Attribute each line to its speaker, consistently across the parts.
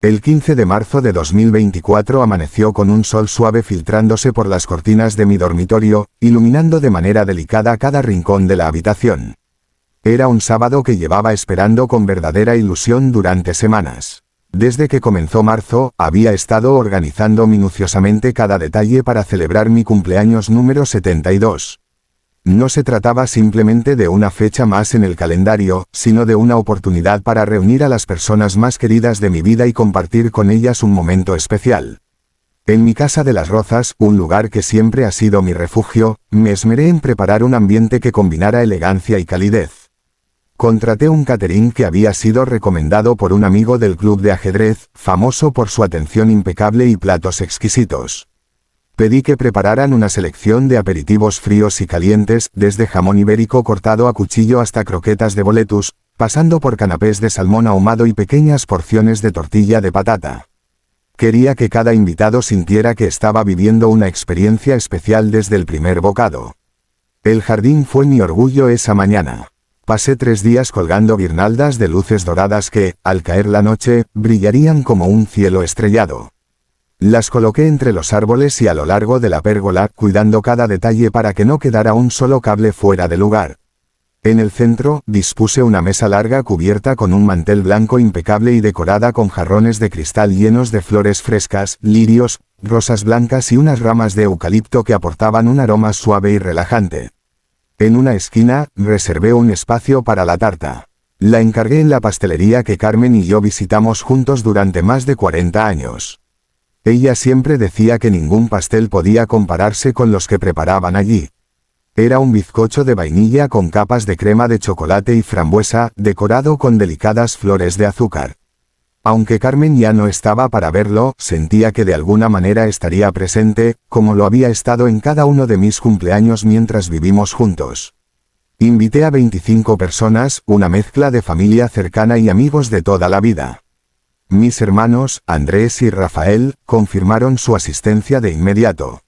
Speaker 1: El 15 de marzo de 2024 amaneció con un sol suave filtrándose por las cortinas de mi dormitorio, iluminando de manera delicada cada rincón de la habitación. Era un sábado que llevaba esperando con verdadera ilusión durante semanas. Desde que comenzó marzo, había estado organizando minuciosamente cada detalle para celebrar mi cumpleaños número 72. No se trataba simplemente de una fecha más en el calendario, sino de una oportunidad para reunir a las personas más queridas de mi vida y compartir con ellas un momento especial. En mi casa de Las Rozas, un lugar que siempre ha sido mi refugio, me esmeré en preparar un ambiente que combinara elegancia y calidez. Contraté un catering que había sido recomendado por un amigo del club de ajedrez, famoso por su atención impecable y platos exquisitos. Pedí que prepararan una selección de aperitivos fríos y calientes, desde jamón ibérico cortado a cuchillo hasta croquetas de boletus, pasando por canapés de salmón ahumado y pequeñas porciones de tortilla de patata. Quería que cada invitado sintiera que estaba viviendo una experiencia especial desde el primer bocado. El jardín fue mi orgullo esa mañana. Pasé 3 días colgando guirnaldas de luces doradas que, al caer la noche, brillarían como un cielo estrellado. Las coloqué entre los árboles y a lo largo de la pérgola, cuidando cada detalle para que no quedara un solo cable fuera de lugar. En el centro, dispuse una mesa larga cubierta con un mantel blanco impecable y decorada con jarrones de cristal llenos de flores frescas, lirios, rosas blancas y unas ramas de eucalipto que aportaban un aroma suave y relajante. En una esquina, reservé un espacio para la tarta. La encargué en la pastelería que Carmen y yo visitamos juntos durante más de 40 años. Ella siempre decía que ningún pastel podía compararse con los que preparaban allí. Era un bizcocho de vainilla con capas de crema de chocolate y frambuesa, decorado con delicadas flores de azúcar. Aunque Carmen ya no estaba para verlo, sentía que de alguna manera estaría presente, como lo había estado en cada uno de mis cumpleaños mientras vivimos juntos. Invité a 25 personas, una mezcla de familia cercana y amigos de toda la vida. Mis hermanos, Andrés y Rafael, confirmaron su asistencia de inmediato.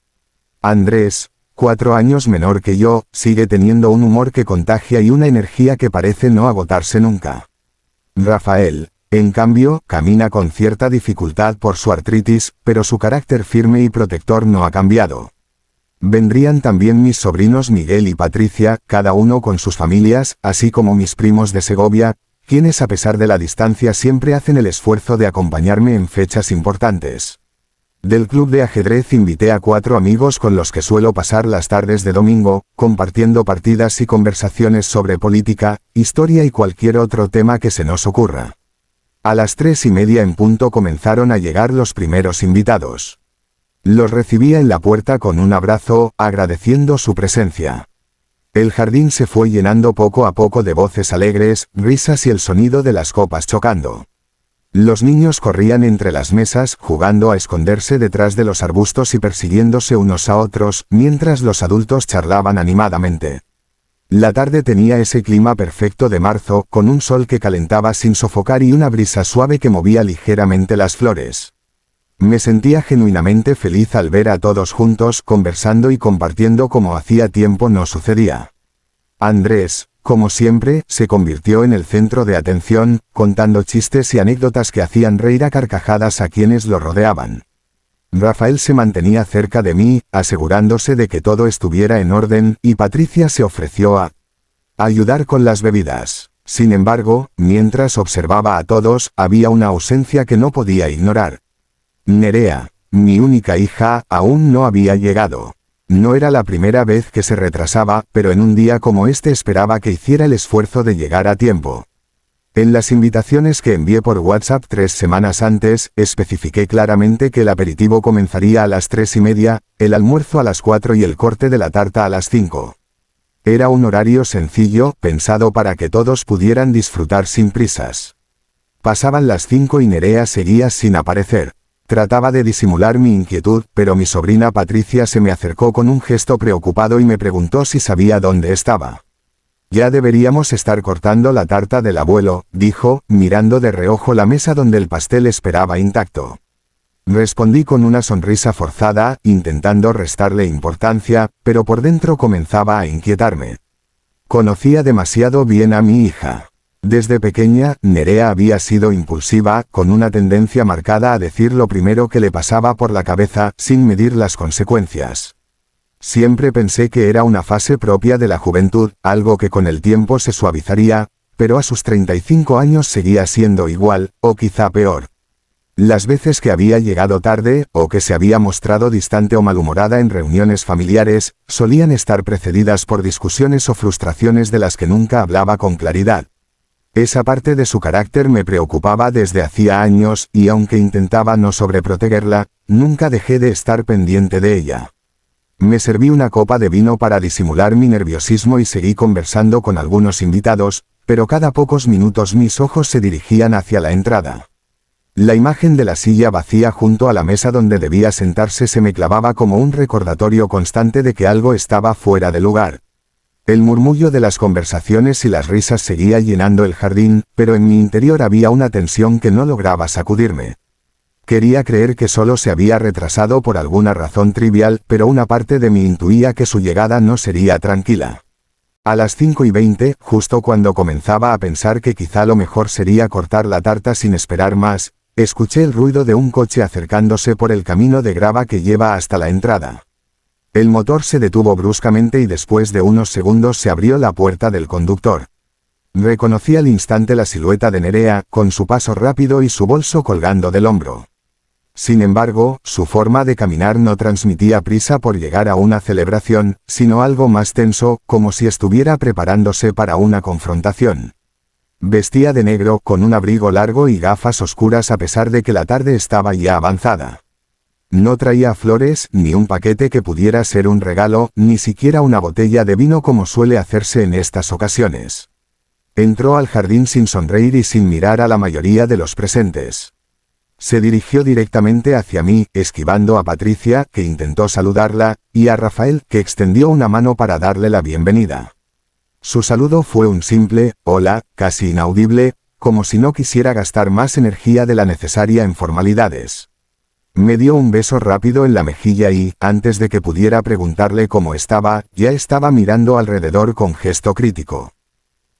Speaker 1: Andrés, 4 años menor que yo, sigue teniendo un humor que contagia y una energía que parece no agotarse nunca. Rafael, en cambio, camina con cierta dificultad por su artritis, pero su carácter firme y protector no ha cambiado. Vendrían también mis sobrinos Miguel y Patricia, cada uno con sus familias, así como mis primos de Segovia, quienes a pesar de la distancia siempre hacen el esfuerzo de acompañarme en fechas importantes. Del club de ajedrez invité a 4 amigos con los que suelo pasar las tardes de domingo, compartiendo partidas y conversaciones sobre política, historia y cualquier otro tema que se nos ocurra. A las 3:30 en punto comenzaron a llegar los primeros invitados. Los recibía en la puerta con un abrazo, agradeciendo su presencia. El jardín se fue llenando poco a poco de voces alegres, risas y el sonido de las copas chocando. Los niños corrían entre las mesas, jugando a esconderse detrás de los arbustos y persiguiéndose unos a otros, mientras los adultos charlaban animadamente. La tarde tenía ese clima perfecto de marzo, con un sol que calentaba sin sofocar y una brisa suave que movía ligeramente las flores. Me sentía genuinamente feliz al ver a todos juntos, conversando y compartiendo como hacía tiempo no sucedía. Andrés, como siempre, se convirtió en el centro de atención, contando chistes y anécdotas que hacían reír a carcajadas a quienes lo rodeaban. Rafael se mantenía cerca de mí, asegurándose de que todo estuviera en orden, y Patricia se ofreció a ayudar con las bebidas. Sin embargo, mientras observaba a todos, había una ausencia que no podía ignorar. Nerea, mi única hija, aún no había llegado. No era la primera vez que se retrasaba, pero en un día como este esperaba que hiciera el esfuerzo de llegar a tiempo. En las invitaciones que envié por WhatsApp 3 semanas antes, especifiqué claramente que el aperitivo comenzaría a las 3:30, el almuerzo a las 4 y el corte de la tarta a las 5. Era un horario sencillo, pensado para que todos pudieran disfrutar sin prisas. Pasaban las 5 y Nerea seguía sin aparecer. Trataba de disimular mi inquietud, pero mi sobrina Patricia se me acercó con un gesto preocupado y me preguntó si sabía dónde estaba. Ya deberíamos estar cortando la tarta del abuelo, dijo, mirando de reojo la mesa donde el pastel esperaba intacto. Respondí con una sonrisa forzada, intentando restarle importancia, pero por dentro comenzaba a inquietarme. Conocía demasiado bien a mi hija. Desde pequeña, Nerea había sido impulsiva, con una tendencia marcada a decir lo primero que le pasaba por la cabeza, sin medir las consecuencias. Siempre pensé que era una fase propia de la juventud, algo que con el tiempo se suavizaría, pero a sus 35 años seguía siendo igual, o quizá peor. Las veces que había llegado tarde, o que se había mostrado distante o malhumorada en reuniones familiares, solían estar precedidas por discusiones o frustraciones de las que nunca hablaba con claridad. Esa parte de su carácter me preocupaba desde hacía años, y aunque intentaba no sobreprotegerla, nunca dejé de estar pendiente de ella. Me serví una copa de vino para disimular mi nerviosismo y seguí conversando con algunos invitados, pero cada pocos minutos mis ojos se dirigían hacia la entrada. La imagen de la silla vacía junto a la mesa donde debía sentarse se me clavaba como un recordatorio constante de que algo estaba fuera de lugar. El murmullo de las conversaciones y las risas seguía llenando el jardín, pero en mi interior había una tensión que no lograba sacudirme. Quería creer que solo se había retrasado por alguna razón trivial, pero una parte de mí intuía que su llegada no sería tranquila. A las 5:20, justo cuando comenzaba a pensar que quizá lo mejor sería cortar la tarta sin esperar más, escuché el ruido de un coche acercándose por el camino de grava que lleva hasta la entrada. El motor se detuvo bruscamente y después de unos segundos se abrió la puerta del conductor. Reconocí al instante la silueta de Nerea, con su paso rápido y su bolso colgando del hombro. Sin embargo, su forma de caminar no transmitía prisa por llegar a una celebración, sino algo más tenso, como si estuviera preparándose para una confrontación. Vestía de negro, con un abrigo largo y gafas oscuras a pesar de que la tarde estaba ya avanzada. No traía flores, ni un paquete que pudiera ser un regalo, ni siquiera una botella de vino como suele hacerse en estas ocasiones. Entró al jardín sin sonreír y sin mirar a la mayoría de los presentes. Se dirigió directamente hacia mí, esquivando a Patricia, que intentó saludarla, y a Rafael, que extendió una mano para darle la bienvenida. Su saludo fue un simple «hola», casi inaudible, como si no quisiera gastar más energía de la necesaria en formalidades. Me dio un beso rápido en la mejilla y, antes de que pudiera preguntarle cómo estaba, ya estaba mirando alrededor con gesto crítico.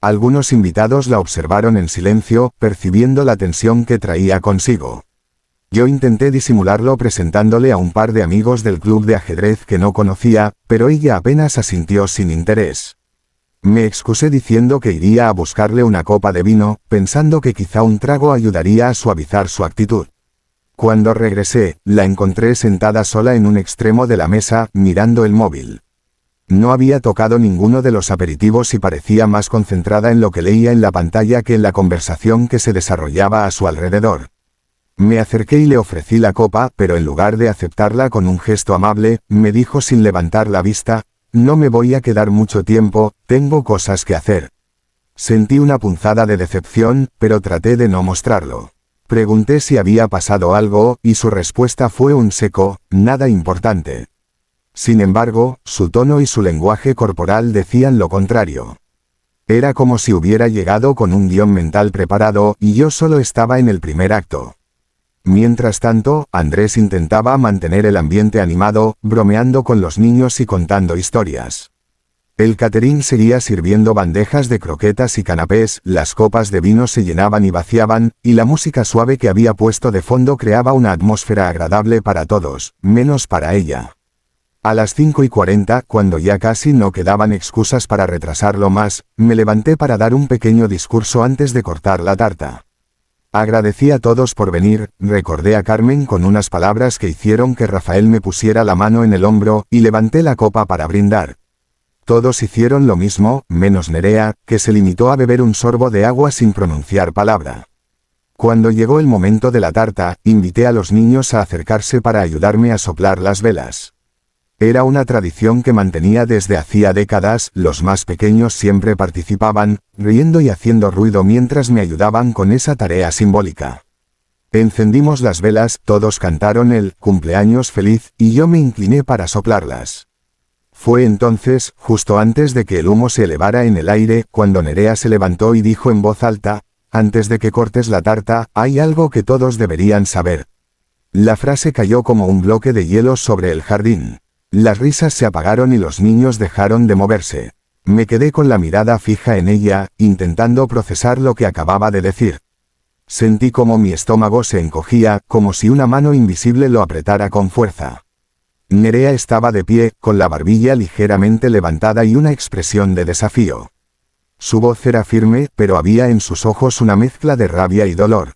Speaker 1: Algunos invitados la observaron en silencio, percibiendo la tensión que traía consigo. Yo intenté disimularlo presentándole a un par de amigos del club de ajedrez que no conocía, pero ella apenas asintió sin interés. Me excusé diciendo que iría a buscarle una copa de vino, pensando que quizá un trago ayudaría a suavizar su actitud. Cuando regresé, la encontré sentada sola en un extremo de la mesa, mirando el móvil. No había tocado ninguno de los aperitivos y parecía más concentrada en lo que leía en la pantalla que en la conversación que se desarrollaba a su alrededor. Me acerqué y le ofrecí la copa, pero en lugar de aceptarla con un gesto amable, me dijo sin levantar la vista: «No me voy a quedar mucho tiempo, tengo cosas que hacer». Sentí una punzada de decepción, pero traté de no mostrarlo. Pregunté si había pasado algo, y su respuesta fue un seco «nada importante». Sin embargo, su tono y su lenguaje corporal decían lo contrario. Era como si hubiera llegado con un guión mental preparado, y yo solo estaba en el primer acto. Mientras tanto, Andrés intentaba mantener el ambiente animado, bromeando con los niños y contando historias. El catering seguía sirviendo bandejas de croquetas y canapés, las copas de vino se llenaban y vaciaban, y la música suave que había puesto de fondo creaba una atmósfera agradable para todos, menos para ella. A las 5:40, cuando ya casi no quedaban excusas para retrasarlo más, me levanté para dar un pequeño discurso antes de cortar la tarta. Agradecí a todos por venir, recordé a Carmen con unas palabras que hicieron que Rafael me pusiera la mano en el hombro, y levanté la copa para brindar. Todos hicieron lo mismo, menos Nerea, que se limitó a beber un sorbo de agua sin pronunciar palabra. Cuando llegó el momento de la tarta, invité a los niños a acercarse para ayudarme a soplar las velas. Era una tradición que mantenía desde hacía décadas, los más pequeños siempre participaban, riendo y haciendo ruido mientras me ayudaban con esa tarea simbólica. Encendimos las velas, todos cantaron el «cumpleaños feliz», y yo me incliné para soplarlas. Fue entonces, justo antes de que el humo se elevara en el aire, cuando Nerea se levantó y dijo en voz alta: «Antes de que cortes la tarta, hay algo que todos deberían saber». La frase cayó como un bloque de hielo sobre el jardín. Las risas se apagaron y los niños dejaron de moverse. Me quedé con la mirada fija en ella, intentando procesar lo que acababa de decir. Sentí como mi estómago se encogía, como si una mano invisible lo apretara con fuerza. Nerea estaba de pie, con la barbilla ligeramente levantada y una expresión de desafío. Su voz era firme, pero había en sus ojos una mezcla de rabia y dolor.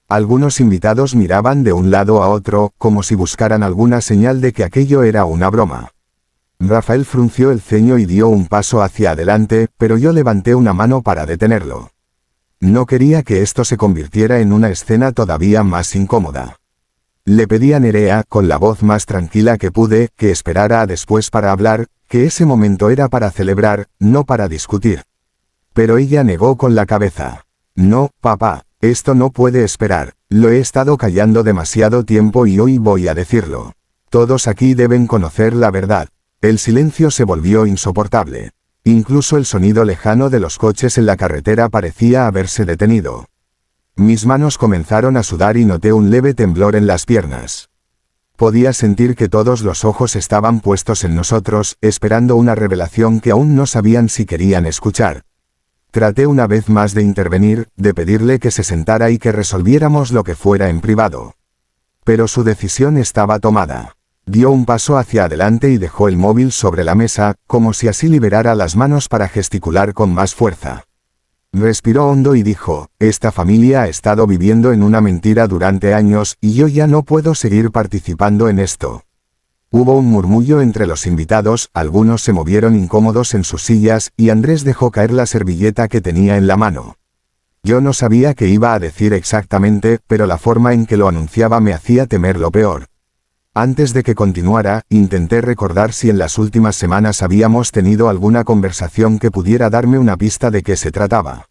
Speaker 1: Algunos invitados miraban de un lado a otro, como si buscaran alguna señal de que aquello era una broma. Rafael frunció el ceño y dio un paso hacia adelante, pero yo levanté una mano para detenerlo. No quería que esto se convirtiera en una escena todavía más incómoda. Le pedí a Nerea, con la voz más tranquila que pude, que esperara a después para hablar, que ese momento era para celebrar, no para discutir. Pero ella negó con la cabeza. No, papá, esto no puede esperar, lo he estado callando demasiado tiempo y hoy voy a decirlo. Todos aquí deben conocer la verdad. El silencio se volvió insoportable. Incluso el sonido lejano de los coches en la carretera parecía haberse detenido. Mis manos comenzaron a sudar y noté un leve temblor en las piernas. Podía sentir que todos los ojos estaban puestos en nosotros, esperando una revelación que aún no sabían si querían escuchar. Traté una vez más de intervenir, de pedirle que se sentara y que resolviéramos lo que fuera en privado. Pero su decisión estaba tomada. Dio un paso hacia adelante y dejó el móvil sobre la mesa, como si así liberara las manos para gesticular con más fuerza. Respiró hondo y dijo, esta familia ha estado viviendo en una mentira durante años y yo ya no puedo seguir participando en esto. Hubo un murmullo entre los invitados, algunos se movieron incómodos en sus sillas y Andrés dejó caer la servilleta que tenía en la mano. Yo no sabía qué iba a decir exactamente, pero la forma en que lo anunciaba me hacía temer lo peor. Antes de que continuara, intenté recordar si en las últimas semanas habíamos tenido alguna conversación que pudiera darme una pista de qué se trataba.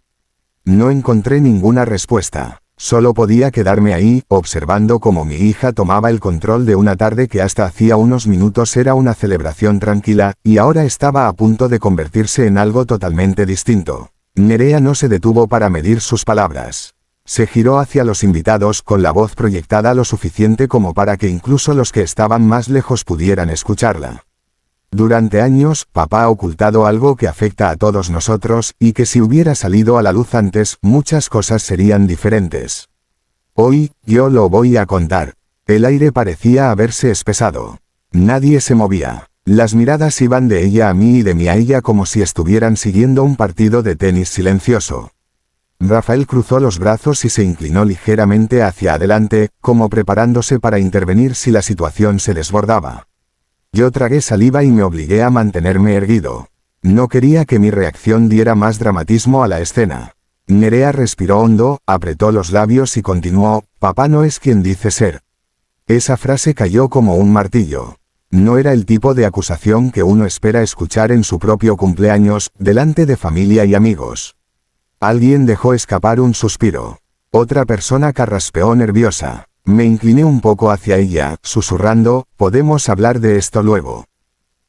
Speaker 1: No encontré ninguna respuesta. Solo podía quedarme ahí, observando cómo mi hija tomaba el control de una tarde que hasta hacía unos minutos era una celebración tranquila, y ahora estaba a punto de convertirse en algo totalmente distinto. Nerea no se detuvo para medir sus palabras. Se giró hacia los invitados con la voz proyectada lo suficiente como para que incluso los que estaban más lejos pudieran escucharla. Durante años, papá ha ocultado algo que afecta a todos nosotros, y que si hubiera salido a la luz antes, muchas cosas serían diferentes. Hoy, yo lo voy a contar. El aire parecía haberse espesado. Nadie se movía. Las miradas iban de ella a mí y de mí a ella como si estuvieran siguiendo un partido de tenis silencioso. Rafael cruzó los brazos y se inclinó ligeramente hacia adelante, como preparándose para intervenir si la situación se desbordaba. Yo tragué saliva y me obligué a mantenerme erguido. No quería que mi reacción diera más dramatismo a la escena. Nerea respiró hondo, apretó los labios y continuó, papá no es quien dice ser. Esa frase cayó como un martillo. No era el tipo de acusación que uno espera escuchar en su propio cumpleaños, delante de familia y amigos. Alguien dejó escapar un suspiro. Otra persona carraspeó nerviosa. Me incliné un poco hacia ella, susurrando, podemos hablar de esto luego.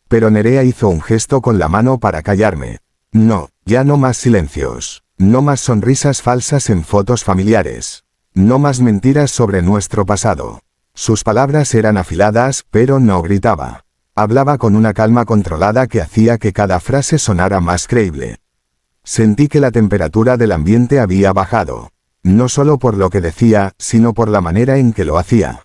Speaker 1: Pero Nerea hizo un gesto con la mano para callarme. No, ya no más silencios. No más sonrisas falsas en fotos familiares. No más mentiras sobre nuestro pasado. Sus palabras eran afiladas, pero no gritaba. Hablaba con una calma controlada que hacía que cada frase sonara más creíble. Sentí que la temperatura del ambiente había bajado. No solo por lo que decía, sino por la manera en que lo hacía.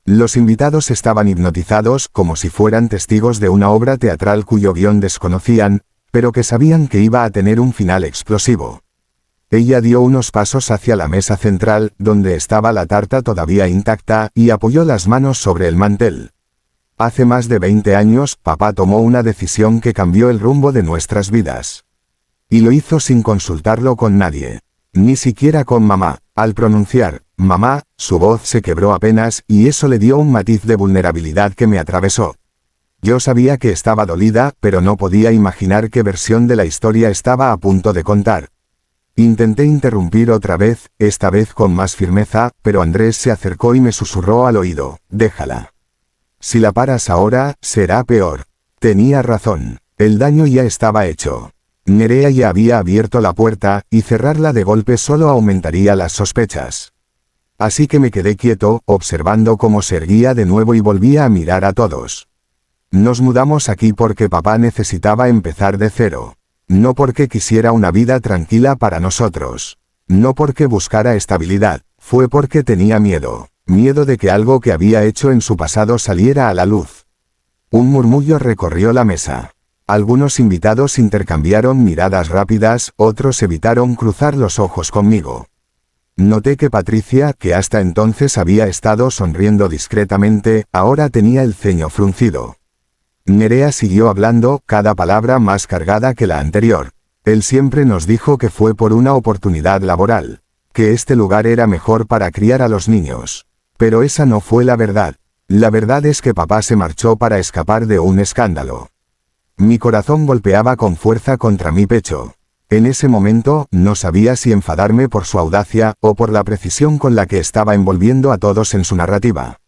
Speaker 1: Los invitados estaban hipnotizados, como si fueran testigos de una obra teatral cuyo guión desconocían, pero que sabían que iba a tener un final explosivo. Ella dio unos pasos hacia la mesa central, donde estaba la tarta todavía intacta, y apoyó las manos sobre el mantel. Hace más de 20 años, papá tomó una decisión que cambió el rumbo de nuestras vidas. Y lo hizo sin consultarlo con nadie. Ni siquiera con mamá. Al pronunciar, mamá, su voz se quebró apenas, y eso le dio un matiz de vulnerabilidad que me atravesó. Yo sabía que estaba dolida, pero no podía imaginar qué versión de la historia estaba a punto de contar. Intenté interrumpir otra vez, esta vez con más firmeza, pero Andrés se acercó y me susurró al oído, déjala. Si la paras ahora, será peor. Tenía razón. El daño ya estaba hecho. Nerea ya había abierto la puerta, y cerrarla de golpe solo aumentaría las sospechas. Así que me quedé quieto, observando cómo se erguía de nuevo y volvía a mirar a todos. Nos mudamos aquí porque papá necesitaba empezar de cero. No porque quisiera una vida tranquila para nosotros. No porque buscara estabilidad, fue porque tenía miedo. Miedo de que algo que había hecho en su pasado saliera a la luz. Un murmullo recorrió la mesa. Algunos invitados intercambiaron miradas rápidas, otros evitaron cruzar los ojos conmigo. Noté que Patricia, que hasta entonces había estado sonriendo discretamente, ahora tenía el ceño fruncido. Nerea siguió hablando, cada palabra más cargada que la anterior. Él siempre nos dijo que fue por una oportunidad laboral, que este lugar era mejor para criar a los niños. Pero esa no fue la verdad. La verdad es que papá se marchó para escapar de un escándalo. Mi corazón golpeaba con fuerza contra mi pecho. En ese momento, no sabía si enfadarme por su audacia, o por la precisión con la que estaba envolviendo a todos en su narrativa.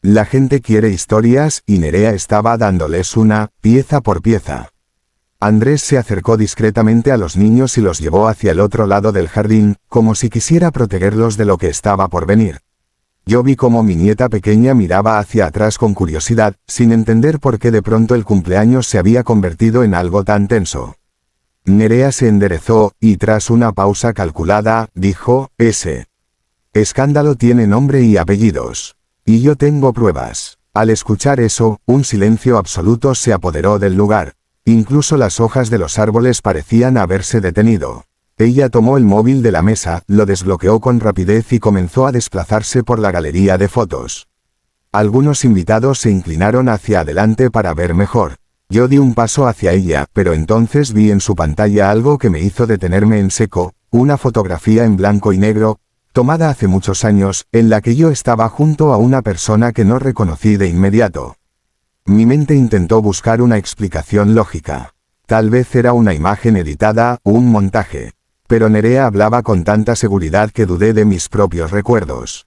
Speaker 1: La gente quiere historias, y Nerea estaba dándoles una, pieza por pieza. Andrés se acercó discretamente a los niños y los llevó hacia el otro lado del jardín, como si quisiera protegerlos de lo que estaba por venir. Yo vi cómo mi nieta pequeña miraba hacia atrás con curiosidad, sin entender por qué de pronto el cumpleaños se había convertido en algo tan tenso. Nerea se enderezó, y tras una pausa calculada, dijo, ese escándalo tiene nombre y apellidos. Y yo tengo pruebas. Al escuchar eso, un silencio absoluto se apoderó del lugar. Incluso las hojas de los árboles parecían haberse detenido. Ella tomó el móvil de la mesa, lo desbloqueó con rapidez y comenzó a desplazarse por la galería de fotos. Algunos invitados se inclinaron hacia adelante para ver mejor. Yo di un paso hacia ella, pero entonces vi en su pantalla algo que me hizo detenerme en seco, una fotografía en blanco y negro, tomada hace muchos años, en la que yo estaba junto a una persona que no reconocí de inmediato. Mi mente intentó buscar una explicación lógica. Tal vez era una imagen editada, un montaje. Pero Nerea hablaba con tanta seguridad que dudé de mis propios recuerdos.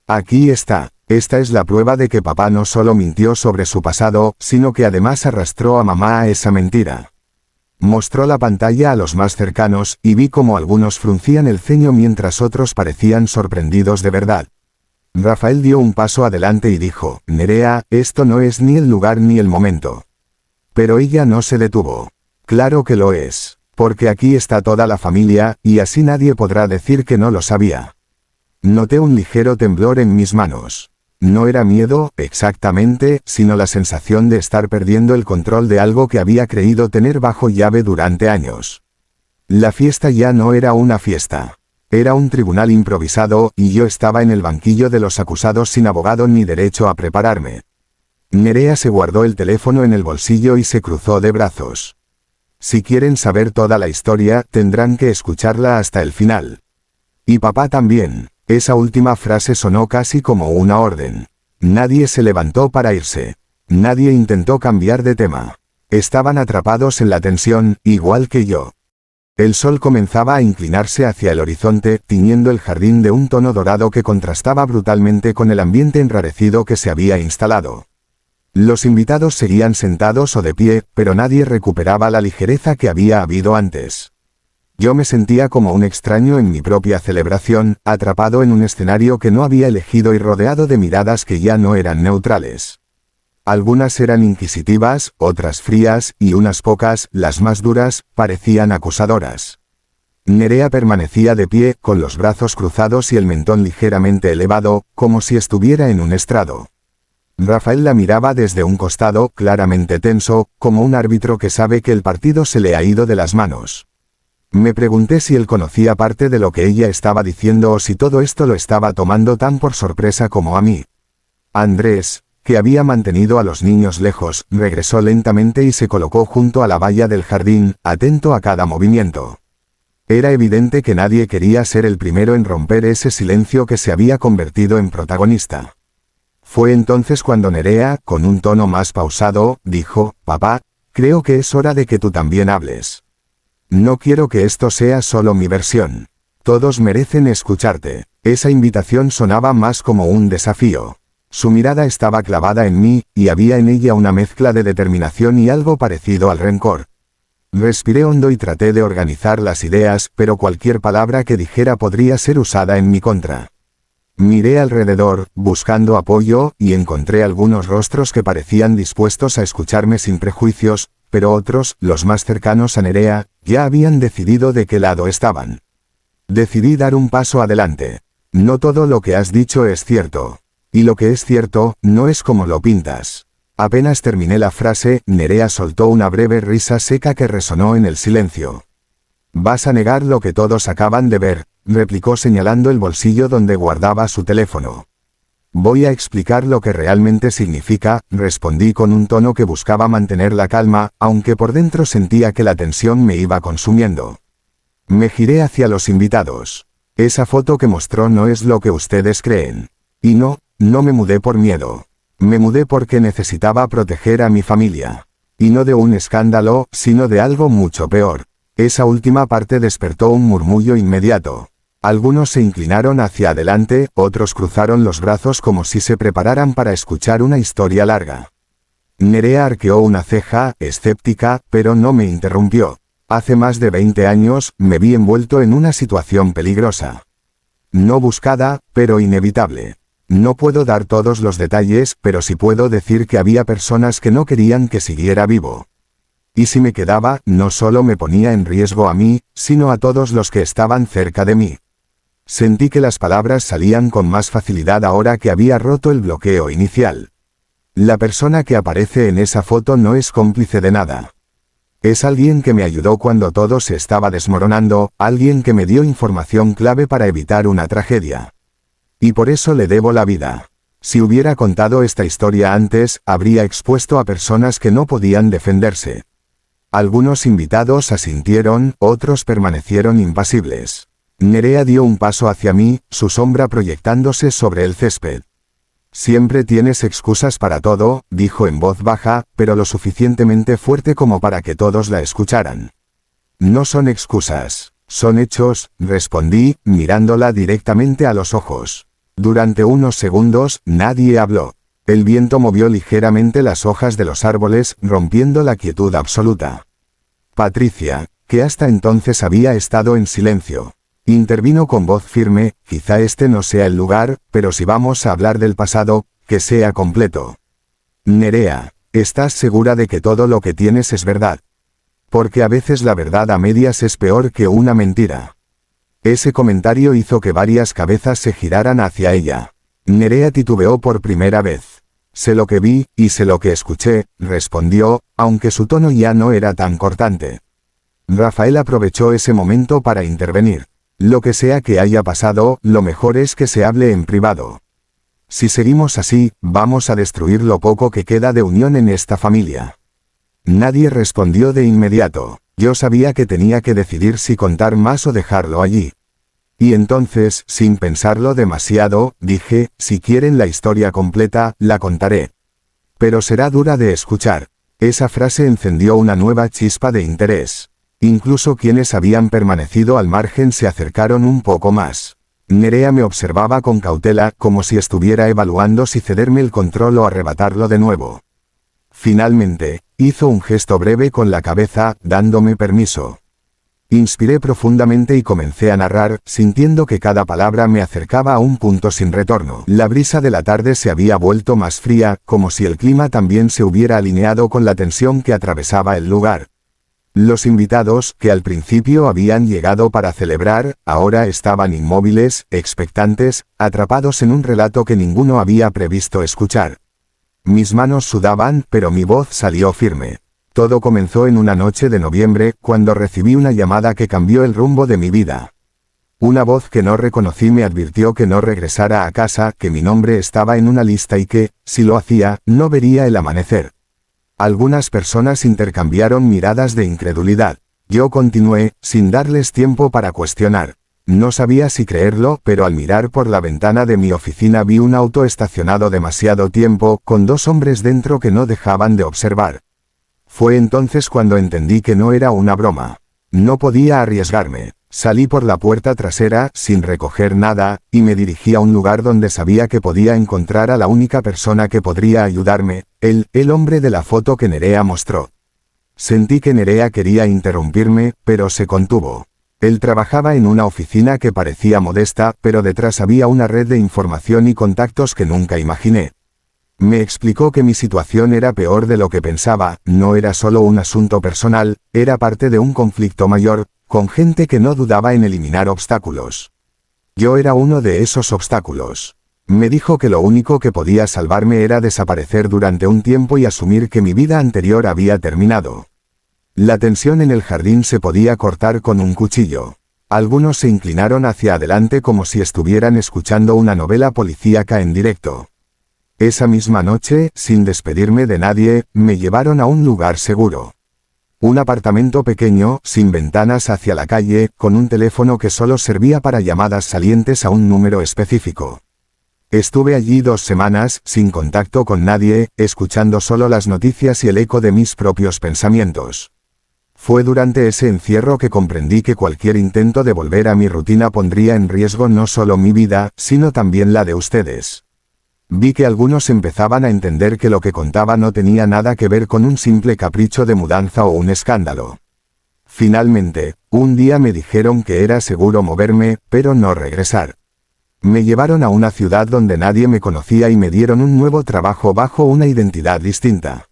Speaker 1: Aquí está. Esta es la prueba de que papá no solo mintió sobre su pasado, sino que además arrastró a mamá a esa mentira. Mostró la pantalla a los más cercanos, y vi cómo algunos fruncían el ceño mientras otros parecían sorprendidos de verdad. Rafael dio un paso adelante y dijo, Nerea, esto no es ni el lugar ni el momento. Pero ella no se detuvo. Claro que lo es, porque aquí está toda la familia, y así nadie podrá decir que no lo sabía. Noté un ligero temblor en mis manos. No era miedo, exactamente, sino la sensación de estar perdiendo el control de algo que había creído tener bajo llave durante años. La fiesta ya no era una fiesta. Era un tribunal improvisado, y yo estaba en el banquillo de los acusados sin abogado ni derecho a prepararme. Nerea se guardó el teléfono en el bolsillo y se cruzó de brazos. Si quieren saber toda la historia, tendrán que escucharla hasta el final. Y papá también. Esa última frase sonó casi como una orden. Nadie se levantó para irse. Nadie intentó cambiar de tema. Estaban atrapados en la tensión, igual que yo. El sol comenzaba a inclinarse hacia el horizonte, tiñendo el jardín de un tono dorado que contrastaba brutalmente con el ambiente enrarecido que se había instalado. Los invitados seguían sentados o de pie, pero nadie recuperaba la ligereza que había habido antes. Yo me sentía como un extraño en mi propia celebración, atrapado en un escenario que no había elegido y rodeado de miradas que ya no eran neutrales. Algunas eran inquisitivas, otras frías, y unas pocas, las más duras, parecían acusadoras. Nerea permanecía de pie, con los brazos cruzados y el mentón ligeramente elevado, como si estuviera en un estrado. Rafael la miraba desde un costado, claramente tenso, como un árbitro que sabe que el partido se le ha ido de las manos. Me pregunté si él conocía parte de lo que ella estaba diciendo o si todo esto lo estaba tomando tan por sorpresa como a mí. Andrés, que había mantenido a los niños lejos, regresó lentamente y se colocó junto a la valla del jardín, atento a cada movimiento. Era evidente que nadie quería ser el primero en romper ese silencio que se había convertido en protagonista. Fue entonces cuando Nerea, con un tono más pausado, dijo, «Papá, creo que es hora de que tú también hables. No quiero que esto sea solo mi versión. Todos merecen escucharte». Esa invitación sonaba más como un desafío. Su mirada estaba clavada en mí, y había en ella una mezcla de determinación y algo parecido al rencor. Respiré hondo y traté de organizar las ideas, pero cualquier palabra que dijera podría ser usada en mi contra. Miré alrededor, buscando apoyo, y encontré algunos rostros que parecían dispuestos a escucharme sin prejuicios, pero otros, los más cercanos a Nerea, ya habían decidido de qué lado estaban. Decidí dar un paso adelante. No todo lo que has dicho es cierto. Y lo que es cierto, no es como lo pintas. Apenas terminé la frase, Nerea soltó una breve risa seca que resonó en el silencio. «¿Vas a negar lo que todos acaban de ver?», replicó señalando el bolsillo donde guardaba su teléfono. «Voy a explicar lo que realmente significa», respondí con un tono que buscaba mantener la calma, aunque por dentro sentía que la tensión me iba consumiendo. Me giré hacia los invitados. «Esa foto que mostró no es lo que ustedes creen. Y no me mudé por miedo. Me mudé porque necesitaba proteger a mi familia. Y no de un escándalo, sino de algo mucho peor». Esa última parte despertó un murmullo inmediato. Algunos se inclinaron hacia adelante, otros cruzaron los brazos como si se prepararan para escuchar una historia larga. Nerea arqueó una ceja, escéptica, pero no me interrumpió. Hace más de 20 años, me vi envuelto en una situación peligrosa. No buscada, pero inevitable. No puedo dar todos los detalles, pero sí puedo decir que había personas que no querían que siguiera vivo. Y si me quedaba, no solo me ponía en riesgo a mí, sino a todos los que estaban cerca de mí. Sentí que las palabras salían con más facilidad ahora que había roto el bloqueo inicial. La persona que aparece en esa foto no es cómplice de nada. Es alguien que me ayudó cuando todo se estaba desmoronando, alguien que me dio información clave para evitar una tragedia. Y por eso le debo la vida. Si hubiera contado esta historia antes, habría expuesto a personas que no podían defenderse. Algunos invitados asintieron, otros permanecieron impasibles. Nerea dio un paso hacia mí, su sombra proyectándose sobre el césped. «Siempre tienes excusas para todo», dijo en voz baja, pero lo suficientemente fuerte como para que todos la escucharan. «No son excusas, son hechos», respondí, mirándola directamente a los ojos. Durante unos segundos, nadie habló. El viento movió ligeramente las hojas de los árboles, rompiendo la quietud absoluta. Patricia, que hasta entonces había estado en silencio, intervino con voz firme: «Quizá este no sea el lugar, pero si vamos a hablar del pasado, que sea completo». «Nerea, ¿estás segura de que todo lo que tienes es verdad? Porque a veces la verdad a medias es peor que una mentira». Ese comentario hizo que varias cabezas se giraran hacia ella. Nerea titubeó por primera vez. «Sé lo que vi, y sé lo que escuché», respondió, aunque su tono ya no era tan cortante. Rafael aprovechó ese momento para intervenir. «Lo que sea que haya pasado, lo mejor es que se hable en privado. Si seguimos así, vamos a destruir lo poco que queda de unión en esta familia». Nadie respondió de inmediato. Yo sabía que tenía que decidir si contar más o dejarlo allí. Y entonces, sin pensarlo demasiado, dije: «Si quieren la historia completa, la contaré. Pero será dura de escuchar». Esa frase encendió una nueva chispa de interés. Incluso quienes habían permanecido al margen se acercaron un poco más. Nerea me observaba con cautela, como si estuviera evaluando si cederme el control o arrebatarlo de nuevo. Finalmente, hizo un gesto breve con la cabeza, dándome permiso. Inspiré profundamente y comencé a narrar, sintiendo que cada palabra me acercaba a un punto sin retorno. La brisa de la tarde se había vuelto más fría, como si el clima también se hubiera alineado con la tensión que atravesaba el lugar. Los invitados, que al principio habían llegado para celebrar, ahora estaban inmóviles, expectantes, atrapados en un relato que ninguno había previsto escuchar. Mis manos sudaban, pero mi voz salió firme. Todo comenzó en una noche de noviembre, cuando recibí una llamada que cambió el rumbo de mi vida. Una voz que no reconocí me advirtió que no regresara a casa, que mi nombre estaba en una lista y que, si lo hacía, no vería el amanecer. Algunas personas intercambiaron miradas de incredulidad. Yo continué, sin darles tiempo para cuestionar. No sabía si creerlo, pero al mirar por la ventana de mi oficina vi un auto estacionado demasiado tiempo, con 2 hombres dentro que no dejaban de observar. Fue entonces cuando entendí que no era una broma. No podía arriesgarme. Salí por la puerta trasera, sin recoger nada, y me dirigí a un lugar donde sabía que podía encontrar a la única persona que podría ayudarme, el hombre de la foto que Nerea mostró. Sentí que Nerea quería interrumpirme, pero se contuvo. Él trabajaba en una oficina que parecía modesta, pero detrás había una red de información y contactos que nunca imaginé. Me explicó que mi situación era peor de lo que pensaba, no era solo un asunto personal, era parte de un conflicto mayor, con gente que no dudaba en eliminar obstáculos. Yo era uno de esos obstáculos. Me dijo que lo único que podía salvarme era desaparecer durante un tiempo y asumir que mi vida anterior había terminado. La tensión en el jardín se podía cortar con un cuchillo. Algunos se inclinaron hacia adelante como si estuvieran escuchando una novela policíaca en directo. Esa misma noche, sin despedirme de nadie, me llevaron a un lugar seguro. Un apartamento pequeño, sin ventanas hacia la calle, con un teléfono que solo servía para llamadas salientes a un número específico. Estuve allí 2 semanas, sin contacto con nadie, escuchando solo las noticias y el eco de mis propios pensamientos. Fue durante ese encierro que comprendí que cualquier intento de volver a mi rutina pondría en riesgo no solo mi vida, sino también la de ustedes. Vi que algunos empezaban a entender que lo que contaba no tenía nada que ver con un simple capricho de mudanza o un escándalo. Finalmente, un día me dijeron que era seguro moverme, pero no regresar. Me llevaron a una ciudad donde nadie me conocía y me dieron un nuevo trabajo bajo una identidad distinta.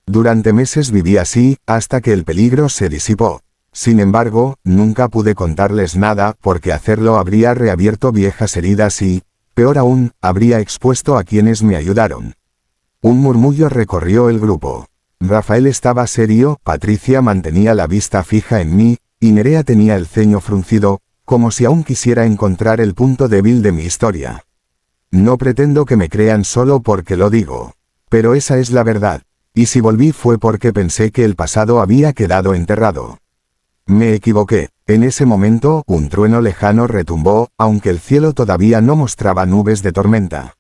Speaker 1: Durante meses viví así, hasta que el peligro se disipó. Sin embargo, nunca pude contarles nada, porque hacerlo habría reabierto viejas heridas y, peor aún, habría expuesto a quienes me ayudaron. Un murmullo recorrió el grupo. Rafael estaba serio, Patricia mantenía la vista fija en mí, y Nerea tenía el ceño fruncido, como si aún quisiera encontrar el punto débil de mi historia. No pretendo que me crean solo porque lo digo. Pero esa es la verdad. Y si volví fue porque pensé que el pasado había quedado enterrado. Me equivoqué. En ese momento, un trueno lejano retumbó, aunque el cielo todavía no mostraba nubes de tormenta.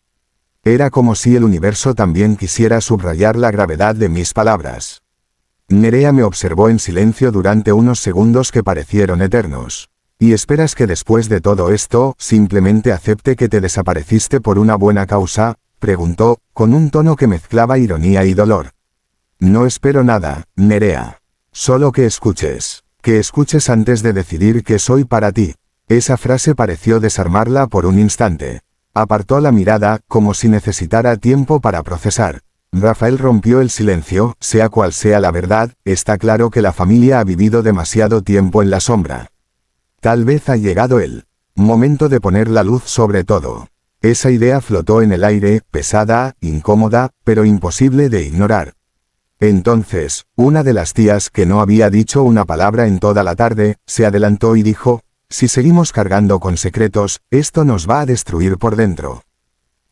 Speaker 1: Era como si el universo también quisiera subrayar la gravedad de mis palabras. Nerea me observó en silencio durante unos segundos que parecieron eternos. ¿Y esperas que después de todo esto, simplemente acepte que te desapareciste por una buena causa?, preguntó, con un tono que mezclaba ironía y dolor. No espero nada, Nerea. Solo que escuches. Que escuches antes de decidir qué soy para ti. Esa frase pareció desarmarla por un instante. Apartó la mirada, como si necesitara tiempo para procesar. Rafael rompió el silencio, sea cual sea la verdad, está claro que la familia ha vivido demasiado tiempo en la sombra. Tal vez ha llegado el momento de poner la luz sobre todo. Esa idea flotó en el aire, pesada, incómoda, pero imposible de ignorar. Entonces, una de las tías, que no había dicho una palabra en toda la tarde, se adelantó y dijo, si seguimos cargando con secretos, esto nos va a destruir por dentro.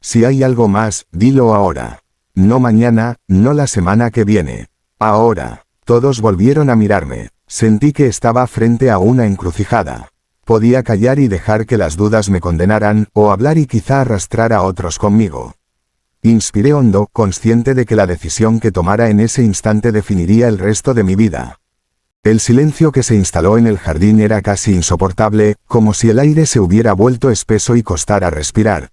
Speaker 1: Si hay algo más, dilo ahora. No mañana, no la semana que viene. Ahora. Todos volvieron a mirarme. Sentí que estaba frente a una encrucijada. Podía callar y dejar que las dudas me condenaran, o hablar y quizá arrastrar a otros conmigo. Inspiré hondo, consciente de que la decisión que tomara en ese instante definiría el resto de mi vida. El silencio que se instaló en el jardín era casi insoportable, como si el aire se hubiera vuelto espeso y costara respirar.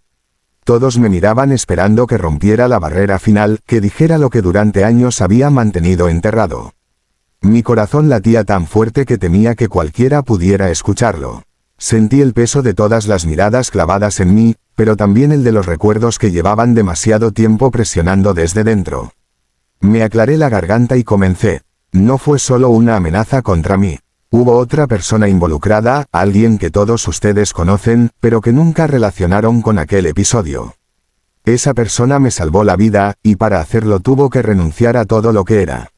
Speaker 1: Todos me miraban esperando que rompiera la barrera final, que dijera lo que durante años había mantenido enterrado. Mi corazón latía tan fuerte que temía que cualquiera pudiera escucharlo. Sentí el peso de todas las miradas clavadas en mí, pero también el de los recuerdos que llevaban demasiado tiempo presionando desde dentro. Me aclaré la garganta y comencé. No fue solo una amenaza contra mí. Hubo otra persona involucrada, alguien que todos ustedes conocen, pero que nunca relacionaron con aquel episodio. Esa persona me salvó la vida, y para hacerlo tuvo que renunciar a todo lo que era.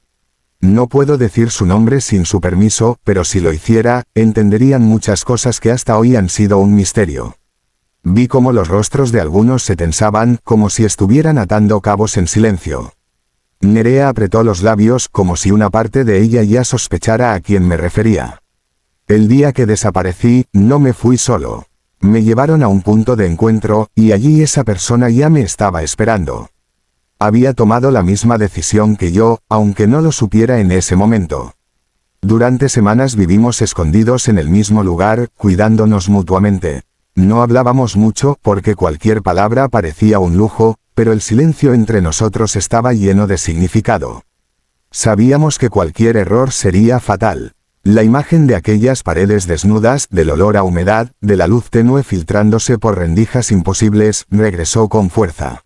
Speaker 1: No puedo decir su nombre sin su permiso, pero si lo hiciera, entenderían muchas cosas que hasta hoy han sido un misterio. Vi cómo los rostros de algunos se tensaban, como si estuvieran atando cabos en silencio. Nerea apretó los labios, como si una parte de ella ya sospechara a quién me refería. El día que desaparecí, no me fui solo. Me llevaron a un punto de encuentro, y allí esa persona ya me estaba esperando. Había tomado la misma decisión que yo, aunque no lo supiera en ese momento. Durante semanas vivimos escondidos en el mismo lugar, cuidándonos mutuamente. No hablábamos mucho, porque cualquier palabra parecía un lujo, pero el silencio entre nosotros estaba lleno de significado. Sabíamos que cualquier error sería fatal. La imagen de aquellas paredes desnudas, del olor a humedad, de la luz tenue filtrándose por rendijas imposibles, regresó con fuerza.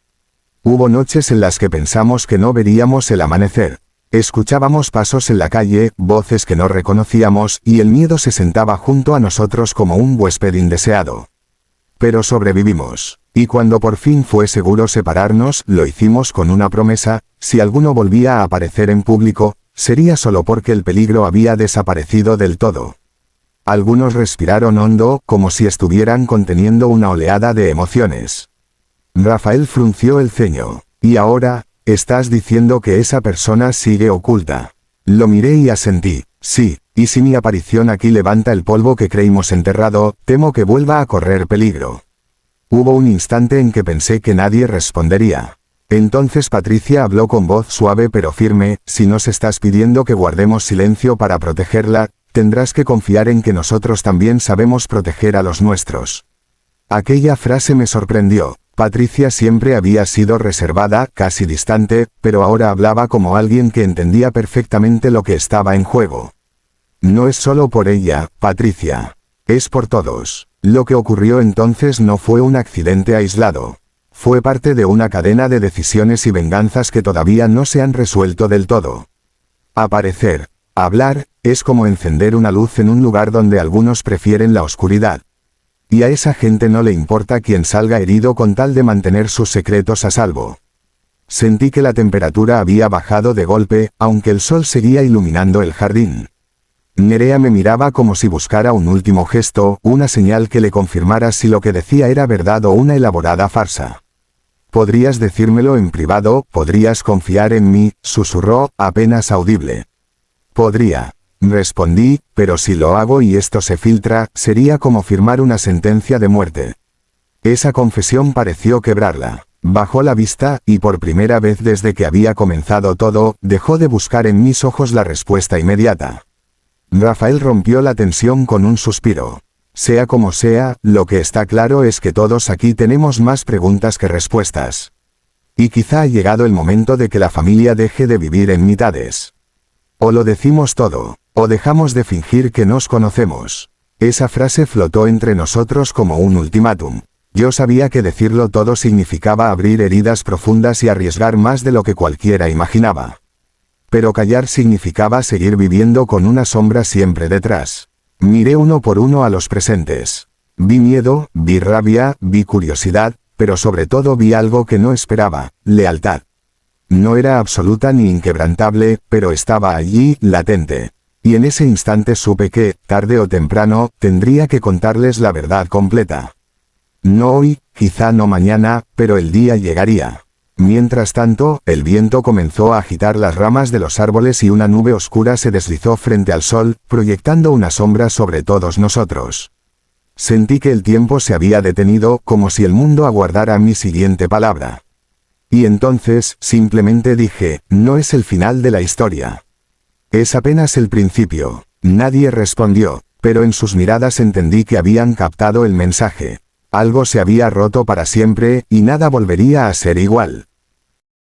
Speaker 1: Hubo noches en las que pensamos que no veríamos el amanecer. Escuchábamos pasos en la calle, voces que no reconocíamos, y el miedo se sentaba junto a nosotros como un huésped indeseado. Pero sobrevivimos. Y cuando por fin fue seguro separarnos, lo hicimos con una promesa: si alguno volvía a aparecer en público, sería solo porque el peligro había desaparecido del todo. Algunos respiraron hondo, como si estuvieran conteniendo una oleada de emociones. Rafael frunció el ceño. ¿Y ahora? ¿Estás diciendo que esa persona sigue oculta? Lo miré y asentí. Sí, y si mi aparición aquí levanta el polvo que creímos enterrado, temo que vuelva a correr peligro. Hubo un instante en que pensé que nadie respondería. Entonces Patricia habló con voz suave pero firme: si nos estás pidiendo que guardemos silencio para protegerla, tendrás que confiar en que nosotros también sabemos proteger a los nuestros. Aquella frase me sorprendió. Patricia siempre había sido reservada, casi distante, pero ahora hablaba como alguien que entendía perfectamente lo que estaba en juego. No es solo por ella, Patricia. Es por todos. Lo que ocurrió entonces no fue un accidente aislado. Fue parte de una cadena de decisiones y venganzas que todavía no se han resuelto del todo. Aparecer, hablar, es como encender una luz en un lugar donde algunos prefieren la oscuridad. Y a esa gente no le importa quién salga herido con tal de mantener sus secretos a salvo. Sentí que la temperatura había bajado de golpe, aunque el sol seguía iluminando el jardín. Nerea me miraba como si buscara un último gesto, una señal que le confirmara si lo que decía era verdad o una elaborada farsa. «Podrías decírmelo en privado, podrías confiar en mí», susurró, apenas audible. «Podría», respondí, «pero si lo hago y esto se filtra, sería como firmar una sentencia de muerte». Esa confesión pareció quebrarla. Bajó la vista, y por primera vez desde que había comenzado todo, dejó de buscar en mis ojos la respuesta inmediata. Rafael rompió la tensión con un suspiro. Sea como sea, lo que está claro es que todos aquí tenemos más preguntas que respuestas. Y quizá ha llegado el momento de que la familia deje de vivir en mitades. O lo decimos todo, o dejamos de fingir que nos conocemos. Esa frase flotó entre nosotros como un ultimátum. Yo sabía que decirlo todo significaba abrir heridas profundas y arriesgar más de lo que cualquiera imaginaba. Pero callar significaba seguir viviendo con una sombra siempre detrás. Miré uno por uno a los presentes. Vi miedo, vi rabia, vi curiosidad, pero sobre todo vi algo que no esperaba: lealtad. No era absoluta ni inquebrantable, pero estaba allí, latente. Y en ese instante supe que, tarde o temprano, tendría que contarles la verdad completa. No hoy, quizá no mañana, pero el día llegaría. Mientras tanto, el viento comenzó a agitar las ramas de los árboles y una nube oscura se deslizó frente al sol, proyectando una sombra sobre todos nosotros. Sentí que el tiempo se había detenido, como si el mundo aguardara mi siguiente palabra. Y entonces, simplemente dije: no es el final de la historia. Es apenas el principio. Nadie respondió, pero en sus miradas entendí que habían captado el mensaje. Algo se había roto para siempre, y nada volvería a ser igual.